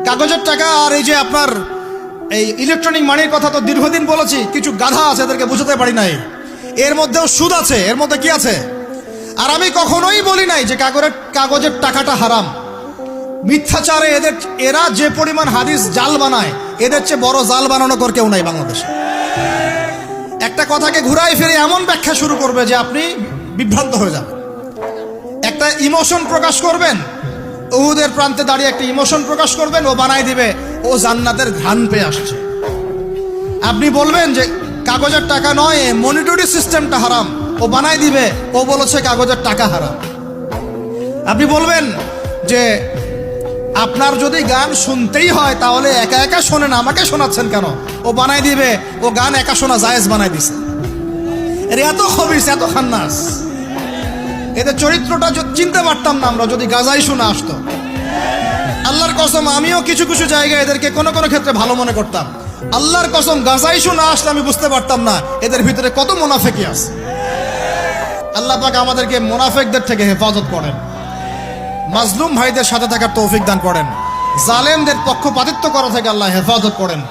কাগজের টাকা আর এই যে আপনার এই ইলেকট্রনিক মানির কথা তো দীর্ঘদিন বলেছি, কিছু গাধা আছে এদেরকে বুঝাতে পারি নাই। এর মধ্যেও সুদ আছে, এর মধ্যে কি আছে? আর আমি কখনোই বলি নাই যে কাগজের টাকাটা হারাম। মিথ্যাচারে এরা যে পরিমাণ হাদিস জাল বানায়, এদের চেয়ে বড় জাল বানানো কর কেউ নাই বাংলাদেশে। একটা কথাকে ঘুরাই ফিরে এমন ব্যাখ্যা শুরু করবে যে আপনি বিভ্রান্ত হয়ে যাবেন। একটা ইমোশন প্রকাশ করবেন, উহুদের প্রান্তে দাঁড়িয়ে একটা ইমোশন প্রকাশ করবেন, ও বানাই দিবে ও জান্নাতের ঘ্রাণ পেয়ে আসছে। আপনি বলবেন যে কাগজের টাকা নয়, মনিটরি সিস্টেমটা হারাম, ও বানাই দিবে ও বলেছে কাগজের টাকা হারাম। আপনি বলবেন যে আপনার যদি গান শুনতেই হয় তাহলে একা একা শোনেন, আমাকে শোনাচ্ছেন কেন? ও বানাই দিবে ও গান একা শোনা জায়েজ বানাই দিছে। এর এত খবিস, এত খান্নাস, এদের চরিত্রটা চিনতে পারতাম না আমরা যদি গাজাই শোনা আসতো। আল্লাহর কসম, আমিও কিছু কিছু জায়গায় এদেরকে কোনো কোনো ক্ষেত্রে ভালো মনে করতাম। আল্লাহর কসম, গাজাই শোনা আসলে আমি বুঝতে পারতাম না এদের ভিতরে কত মুনাফিকি আছে। আল্লাহ পাক আমাদেরকে মুনাফিকদের থেকে হেফাজত করেন, মাজলুম ভাইদের সাথে থাকার তৌফিক দান করেন, জালেমদের পক্ষপাতিত্ব করা থেকে আল্লাহ হেফাজত করেন।